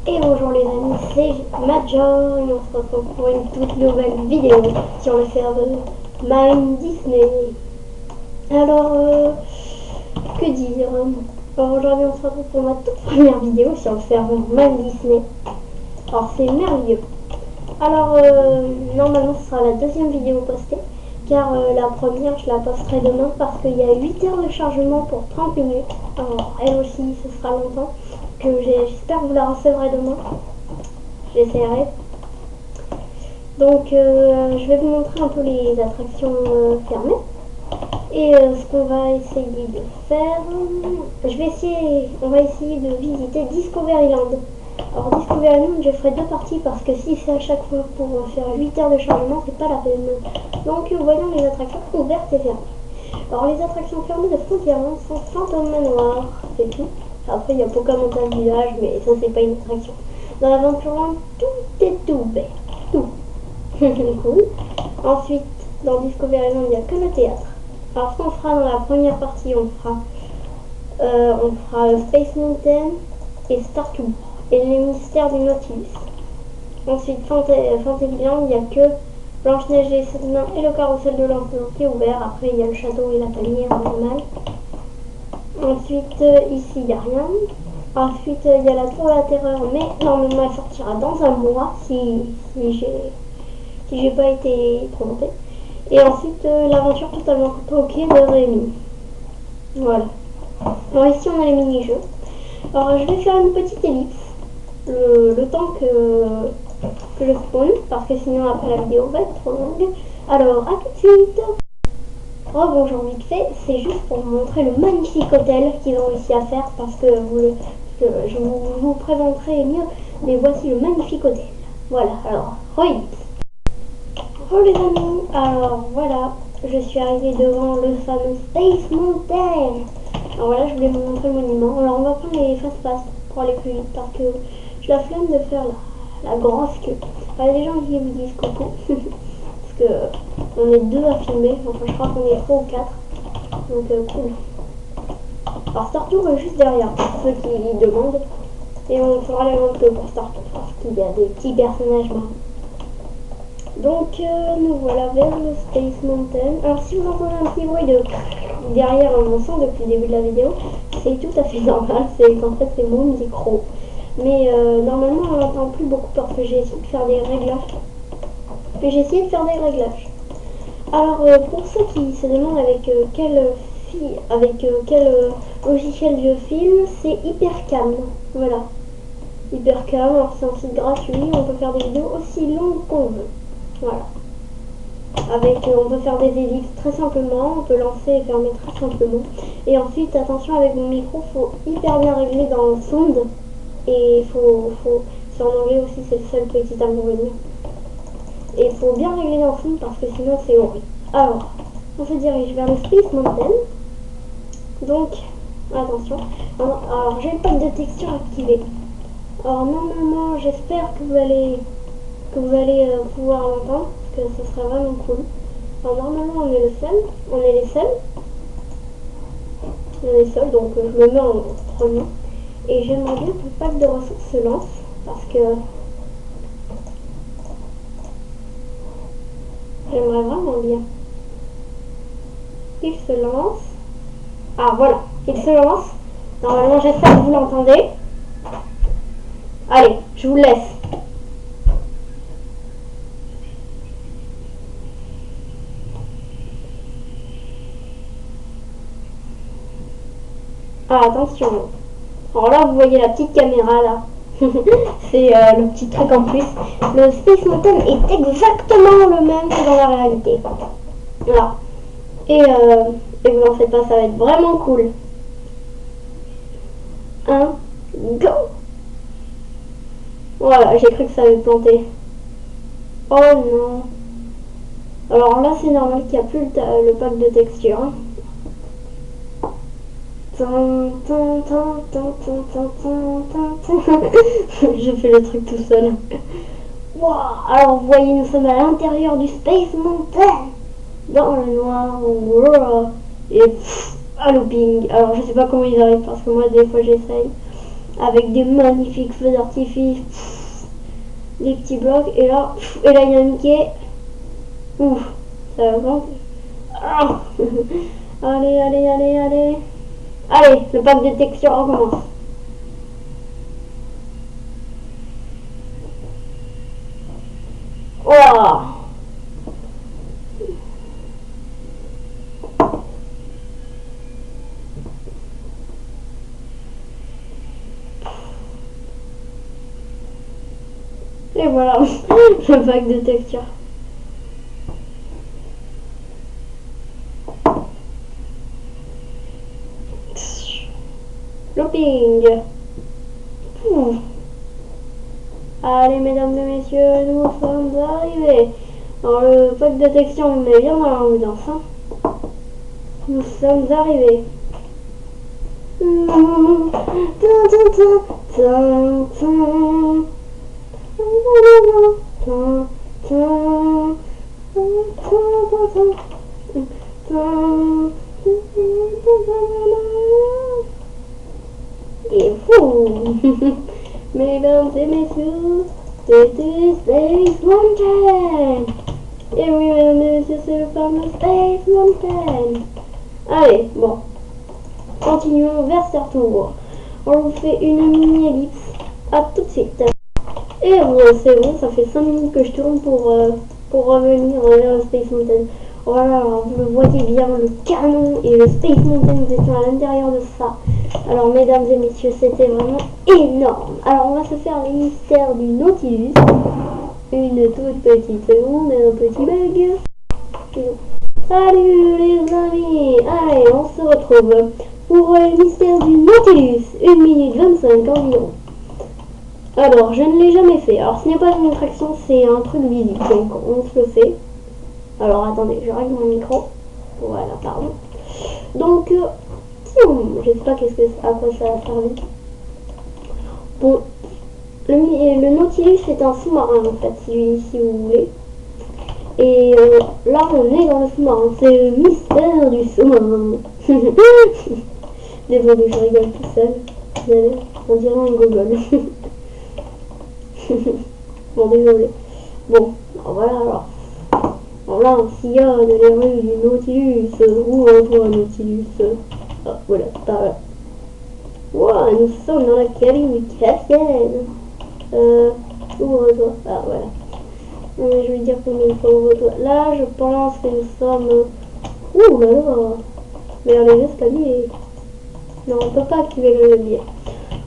Et bonjour les amis, c'est Major et on se retrouve pour une toute nouvelle vidéo sur le serveur Mine Disney. Alors, que dire? Alors aujourd'hui on se retrouve pour ma toute première vidéo sur le serveur Mine Disney. Alors c'est merveilleux. Alors normalement ce sera la deuxième vidéo postée, car la première je la posterai demain parce qu'il y a 8 heures de chargement pour 30 minutes. Alors elle aussi ce sera longtemps, que j'espère que vous la recevrez demain. J'essaierai. Donc je vais vous montrer un peu les attractions fermées et ce qu'on va essayer de faire. On va essayer de visiter Discoveryland. Alors Discoveryland, je ferai deux parties parce que si c'est à chaque fois pour faire 8 heures de chargement, c'est pas la peine. Donc voyons les attractions ouvertes et fermées. Alors les attractions fermées de Frontierland sont Phantom Manoir, c'est tout. Après il y a Pocahontas Village, mais ça c'est pas une attraction. Dans Adventureland, tout est ouvert. Tout. Cool. Ensuite, dans Discoveryland, il n'y a que le théâtre. Alors, ce qu'on fera dans la première partie, on fera Space Mountain et Star Tour et les mystères du Nautilus. Ensuite, Fantasyland, il n'y a que Blanche-Neige et les 7 nains et le carrousel de l'Enclos qui est ouvert. Après, il y a le château et la tanière normale. Ensuite, ici, il n'y a rien. Ensuite, il y a la tour de la terreur, mais normalement, elle sortira dans un mois si j'ai pas été trompée. Et ensuite, l'aventure totalement tronquée de Rémi. Voilà. Alors ici, on a les mini-jeux. Alors, je vais faire une petite ellipse le temps que je spawn, parce que sinon, après la vidéo va être trop longue. Alors, à tout de suite. Oh, bonjour, vite fait, c'est juste pour vous montrer le magnifique hôtel qu'ils ont réussi à faire, parce que je vous présenterai mieux, mais voici le magnifique hôtel. Voilà, alors, relis. Bonjour les amis, alors voilà, je suis arrivée devant le fameux Space Mountain. Alors voilà, je voulais vous montrer le monument. Alors on va prendre les fast-pass pour aller plus vite, parce que j'ai la flemme de faire la grosse queue. Il y a des gens qui vous disent coucou, parce que on est deux à filmer, enfin je crois qu'on est 3 ou 4, donc cool. Alors Star Tour est juste derrière, pour ceux qui demandent, et on fera la grande queue pour Star Tour, parce qu'il y a des petits personnages marrants. Donc nous voilà vers le Space Mountain. Alors si vous entendez un petit bruit derrière mon son depuis le début de la vidéo, c'est tout à fait normal, en fait c'est mon micro. Mais normalement on n'entend plus beaucoup parce que j'ai essayé de faire des réglages. Alors pour ceux qui se demandent avec quel logiciel je filme, c'est Hypercam. Voilà. Hypercam, alors c'est un site gratuit, on peut faire des vidéos aussi longues qu'on veut. Voilà. On peut faire des ellipses très simplement, on peut lancer et fermer très simplement. Et ensuite, attention avec mon micro, faut hyper bien régler dans le sound. Et c'est en anglais aussi, c'est le seul petit inconvénient. Et il faut bien régler dans le sound parce que sinon c'est horrible. Alors, on se dirige vers le Space Mountain. Donc, attention. Alors, j'ai le pack de texture activé. Alors, normalement, j'espère que vous allez pouvoir l'entendre, parce que ce serait vraiment cool. Alors normalement on est les seuls, donc je me mets en premier. Et j'aimerais bien que le pack de ressources se lance, parce que j'aimerais vraiment bien. Il se lance. Ah voilà, il se lance. Normalement j'espère que vous l'entendez. Allez, je vous laisse. Ah, attention. Alors là, vous voyez la petite caméra là. C'est le petit truc en plus. Le Space Mountain est exactement le même que dans la réalité. Voilà. Et vous en faites pas, ça va être vraiment cool. 1, go! Voilà, j'ai cru que ça allait planter. Oh non. Alors là, c'est normal qu'il n'y a plus le pack de texture. Je fais le truc tout seul. Wow. Alors vous voyez, nous sommes à l'intérieur du Space Mountain, dans le noir. Wow. Et à looping. Alors je sais pas comment ils arrivent parce que moi des fois j'essaye. avec des magnifiques feux d'artifice, des petits blocs, et là il y a Mickey. Ouf, ça va vraiment. Ah. Allez, allez, allez, allez. Allez, le pack de texture recommence. Wow. Et voilà, le pack de texture. Looping. Allez, mesdames et messieurs, nous sommes arrivés. Alors, le pack de texture me met bien dans l'ambiance. Hein. Nous sommes arrivés. Et vous, mesdames et messieurs, c'était Space Mountain. Et oui, mesdames et messieurs, c'est le fameux Space Mountain. Allez, bon, continuons vers ce retour. On vous fait une mini ellipse. À tout de suite. Et bon, c'est bon, ça fait 5 minutes que je tourne pour revenir vers le Space Mountain. Voilà, alors vous le voyez bien, le canon et le Space Mountain, nous étions à l'intérieur de ça. Alors mesdames et messieurs, c'était vraiment énorme. Alors on va se faire les mystères du Nautilus. Une toute petite seconde et un petit bug. Salut les amis. Allez, on se retrouve pour le mystère du Nautilus. 1 minute 25 environ. Alors, je ne l'ai jamais fait. Alors, ce n'est pas une attraction, c'est un truc visible. Donc, on se le fait. Alors, attendez, je règle mon micro. Voilà, pardon. Donc, je sais pas à quoi ça a servi. Bon, le Nautilus est un sous-marin, en fait, si vous voulez. Et là, on est dans le sous-marin. C'est le mystère du sous-marin. Désolé, je rigole tout seul. On dirait un gogol. Bon, désolé. Bon, alors voilà alors. Alors là, on sillonne les rues du Nautilus. Où on Nautilus? Ah, voilà, par là. Wow, nous sommes dans la cabine capitaine. Ouvre-toi. Ah, voilà. Je vais dire combien il faut ouvre-toi. Là, je pense que nous sommes... Ouh là là. Vers les escaliers. Non, on peut pas activer le levier.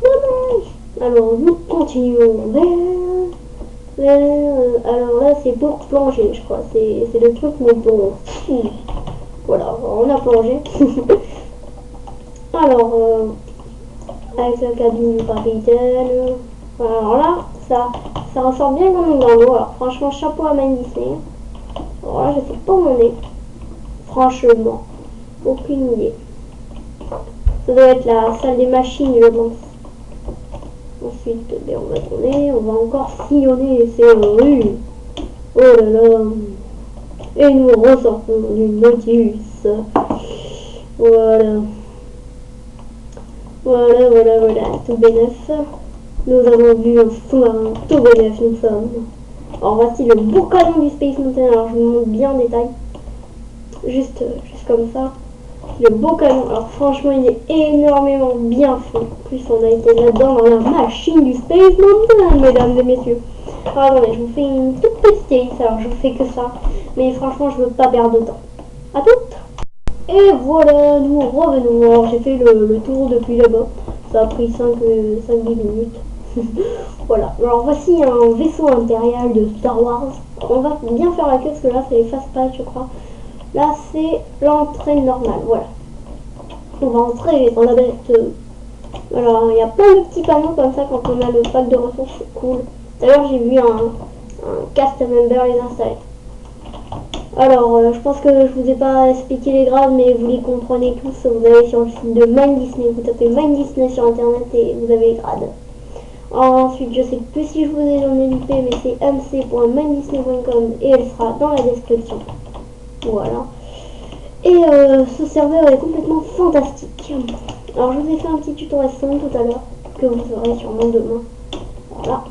Dommage. Alors, nous continuons alors là, c'est pour plonger, je crois. C'est le truc, mais bon. Voilà, on a plongé. Alors, avec la cabine du capitaine. Voilà, alors là, ça ressort bien comme une dans l'eau. Alors, franchement, chapeau à Main Disney. Alors là, je sais pas où on est. Franchement, aucune idée. Ça doit être la salle des machines, je pense. Ensuite, on va tourner, on va encore sillonner ces rues. Oh là là. Et nous ressortons du Nautilus. Voilà. Voilà. Tout bénef. Nous avons vu un sous-marin. Tout bénef, nous sommes. Alors voici le beau canon du Space Mountain. Alors je vous montre bien en détail. Juste comme ça. Le beau canon, alors franchement il est énormément bien fait. En plus on a été là-dedans dans la machine du Space Mountain, mesdames et messieurs. Alors attendez, je vous fais une toute petite hélice, alors je fais que ça. Mais franchement je veux pas perdre de temps. À toutes. Et voilà, nous revenons. Alors j'ai fait le tour depuis là-bas. Ça a pris 5-10 minutes. Voilà, alors voici un vaisseau impérial de Star Wars. On va bien faire la queue parce que là c'est les fast-pass je crois. Là, c'est l'entrée normale, voilà. On va entrer dans la bête. Alors, il y a plein de petits panneaux comme ça quand on a le pack de ressources, c'est cool. D'ailleurs, j'ai vu un cast member les installer. Alors, je pense que je vous ai pas expliqué les grades, mais vous les comprenez tous. Vous allez sur le site de Main Disney, vous tapez Main Disney sur internet et vous avez les grades. Ensuite, je sais plus si je vous ai donné l'IP, mais c'est mc.maindisney.com et elle sera dans la description. Voilà. Et ce serveur est complètement fantastique. Alors je vous ai fait un petit tuto récent tout à l'heure. que vous aurez sûrement demain. Voilà.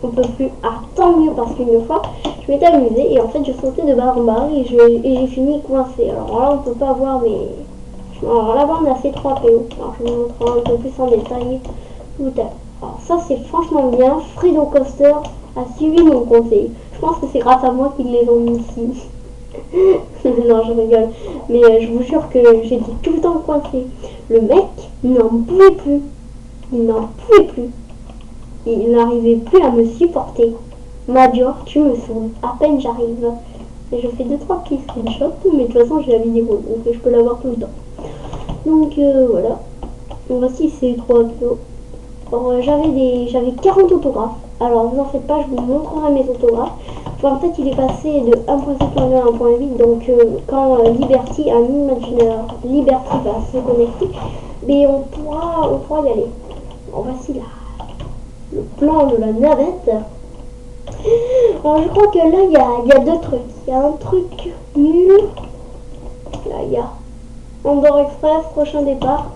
On peut plus. Ah, tant mieux, parce qu'une fois, je m'étais amusée et en fait, je sautais de barre en barre et j'ai fini coincé. Alors là, on peut pas voir, mais. Alors là-bas, on a fait 3 PO. Alors, je vous montre un peu plus en détail tout à l'heure. Alors, ça, c'est franchement bien. Fredo Coaster a suivi mon conseil. Je pense que c'est grâce à moi qu'ils les ont mis ici. Non, je rigole. Mais je vous jure que j'étais tout le temps coincée. Le mec n'en pouvait plus. Il n'en pouvait plus. Il n'arrivait plus à me supporter. Major, tu me saoules. À peine j'arrive. Et je fais 2-3 petits screenshots, mais de toute façon j'ai la vidéo, donc je peux l'avoir tout le temps. Donc voilà. Voici ces 3 vidéos. J'avais 40 autographes. Alors vous en faites pas, je vous montrerai mes autographes. En fait, il est passé de 1.7.2 à 1.8. Donc quand Liberty, un imaginaire Liberty va se connecter, mais on pourra y aller. Bon, voici là le plan de la navette. Alors je crois que là il y a 2 trucs. Il y a un truc nul. Là il y a Andorre Express, prochain départ.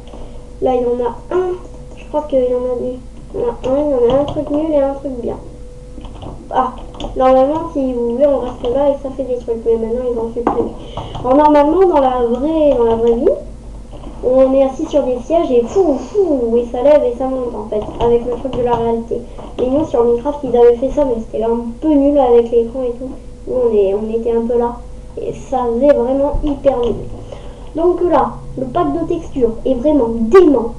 Là il y en a un. Je crois qu'il y en a deux. Il y en a un truc nul et un truc bien. Ah, normalement si vous voulez on reste là et ça fait des trucs. Mais maintenant ils vont supprimer. Alors normalement dans la vraie vie, on est assis sur des sièges et et ça lève et ça monte en fait, avec le truc de la réalité. Et nous sur Minecraft ils avaient fait ça, mais c'était un peu nul avec l'écran et tout. Nous on était un peu là, et ça faisait vraiment hyper nul. Donc là, le pack de texture est vraiment dément.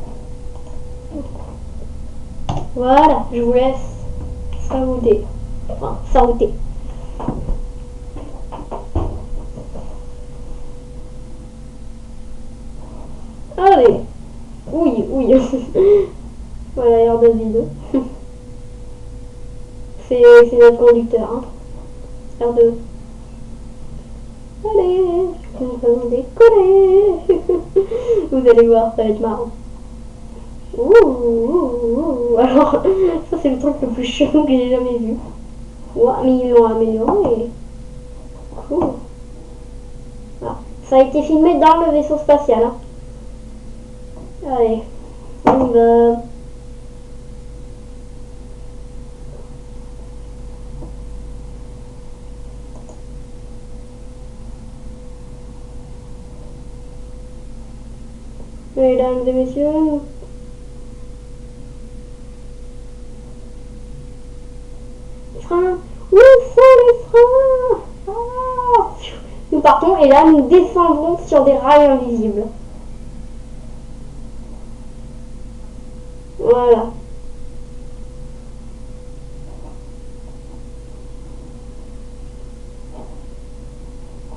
Voilà, je vous laisse sauter. Enfin, sauter. Allez. Oui. Voilà, l'air de vide. C'est notre conducteur. Hein. R2. Allez, nous allons décoller. Vous allez voir, ça va être marrant. Alors, ça c'est le truc le plus chelou que j'ai jamais vu. Ouah, mais ils l'ont amélioré. Cool. Alors, ça a été filmé dans le vaisseau spatial. Hein. Allez, on y va. Mesdames et messieurs, freins, où sont les freins? Ah, nous partons et là nous descendrons sur des rails invisibles. Voilà.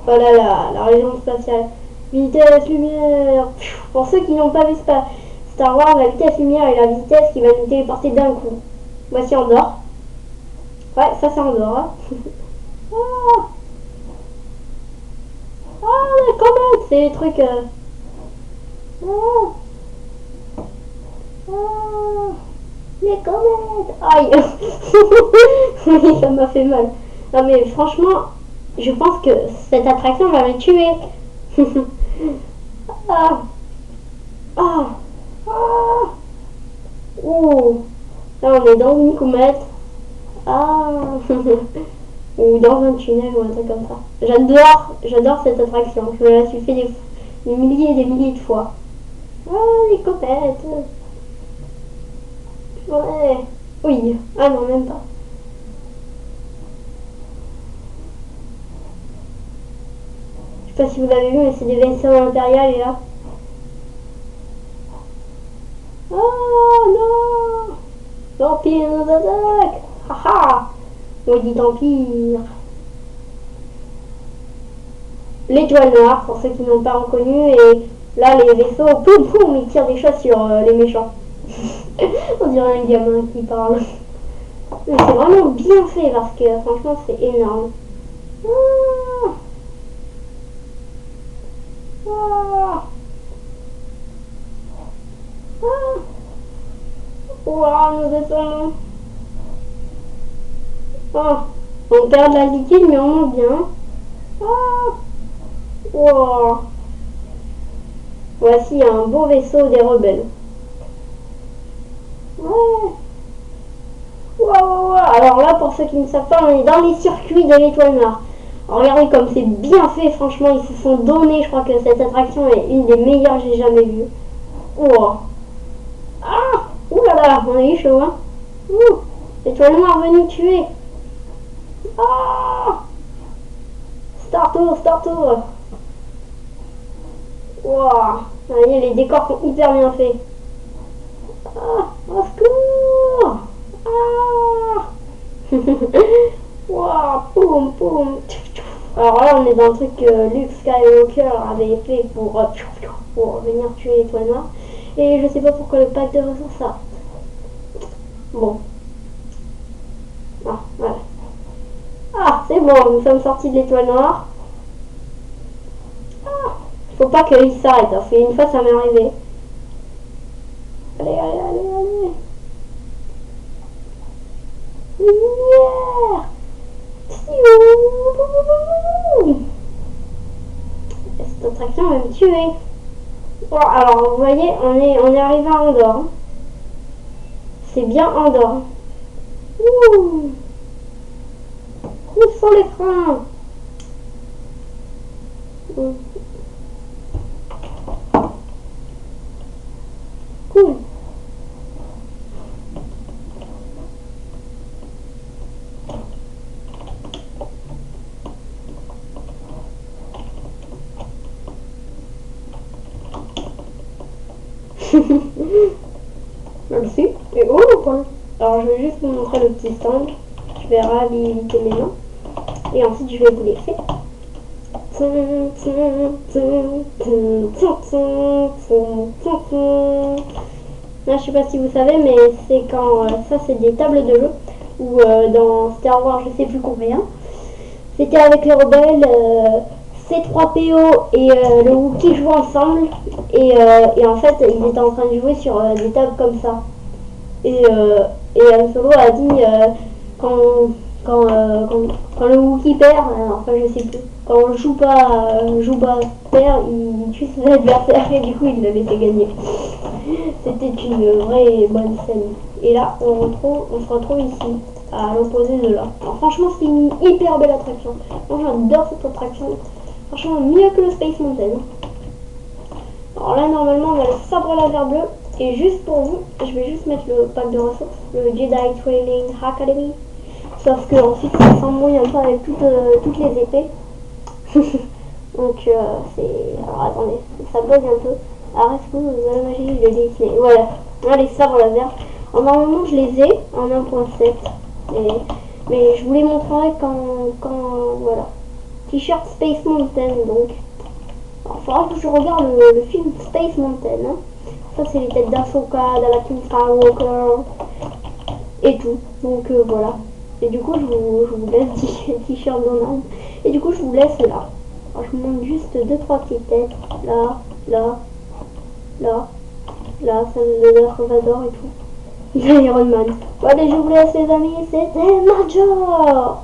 Voilà la région spatiale. Vitesse lumière. Pour ceux qui n'ont pas vu Star Wars, la vitesse lumière et la vitesse qui va nous téléporter d'un coup. Voici Andorre. Ouais, ça c'est Andorre. Hein. Ah, la comète, c'est les trucs. Les comètes. Aïe. Oui, ça m'a fait mal. Non mais franchement, je pense que cette attraction va me tuer. Ah. Ouh. Là on est dans une comète. Ah. Ou dans un tunnel ou un truc comme ça. J'adore cette attraction. Je me la suis fait des milliers et des milliers de fois. Ah, les comètes. Ouais. Oui. Ah non, même pas. Je sais pas si vous l'avez vu, mais c'est des vaisseaux impériales et là. Oh non! L'Empire nous attaque! Haha! Maudit Empire! L'étoile noire, pour ceux qui n'ont pas reconnu, et là les vaisseaux, poum poum, ils tirent des choses sur les méchants. On dirait un gamin qui parle. Mais c'est vraiment bien fait parce que franchement c'est énorme. Ah! Ah! Ah! Wow, nous descendons. Oh, on perd de la liquide mais on monte bien. Ah! Wow. Voici un beau vaisseau des rebelles. Ouais. Wow. Alors là, pour ceux qui ne savent pas, on est dans les circuits de l'Étoile Noire. Alors, regardez comme c'est bien fait, franchement, ils se sont donnés. Je crois que cette attraction est une des meilleures que j'ai jamais vues. Oh. Ah. Ouh là là, on a eu chaud, hein. Ouh. L'Étoile Noire venue tuer. Ah. Star Tour. Wow. Voyez, les décors sont hyper bien faits. Ah, au secours. Ah. Wow, poum. Alors là, on est dans le truc que Luke Skywalker avait fait pour venir tuer l'Étoile Noire. Et je sais pas pourquoi le pack de ressources ça. Bon. Ah, voilà. Ah, c'est bon, nous sommes sortis de l'Étoile Noire. Ah, faut pas qu'il s'arrête, parce qu'une fois ça m'est arrivé. Allez. Lumière. Cette attraction va me tuer. Bon, alors vous voyez, on est arrivé à Andorre. C'est bien Andorre. Ouh. Où sont les freins? Cool. Merci. Et oh le point. Alors je vais juste vous montrer le petit stand. Je vais réhabiliter mes mains. Et ensuite je vais vous laisser. Là, je sais pas si vous savez, mais c'est quand ça c'est des tables de jeu ou dans Star Wars, je sais plus combien. C'était avec les rebelles, C3PO et le Wookiee jouent ensemble et en fait ils étaient en train de jouer sur des tables comme ça. Et Han Solo a dit quand, quand le Wookiee perd, enfin je sais plus, quand on joue pas perd, il tue ses adversaires et du coup il l'a laissé gagner. C'était une vraie bonne scène. Et là on se retrouve ici, à l'opposé de là. Alors franchement c'est une hyper belle attraction. Moi j'adore cette attraction. Franchement mieux que le Space Mountain. Alors là normalement on a le sabre laser bleu. Et juste pour vous, je vais juste mettre le pack de ressources, le Jedi Training Academy. Sauf que ensuite ça s'embrouille un peu avec toutes les épées. Donc c'est... Alors attendez, ça bug un peu. Alors est-ce que la magie de Disney? Voilà, là les sabres laser. Alors, normalement je les ai en 1.7. Mais je vous les montrerai quand voilà. T-shirt Space Mountain donc. Alors il faudra que je regarde le film Space Mountain. Hein. Ça c'est les têtes d'Ahsoka, d'Anakin Skywalker et tout. Donc voilà. Et du coup je vous laisse t-shirt Donald. Et du coup je vous laisse là. Alors, je vous montre juste 2-3 petites têtes. Là, celle de Darth Vader et tout. Iron Man. Bon, allez je vous laisse les amis, c'était Major.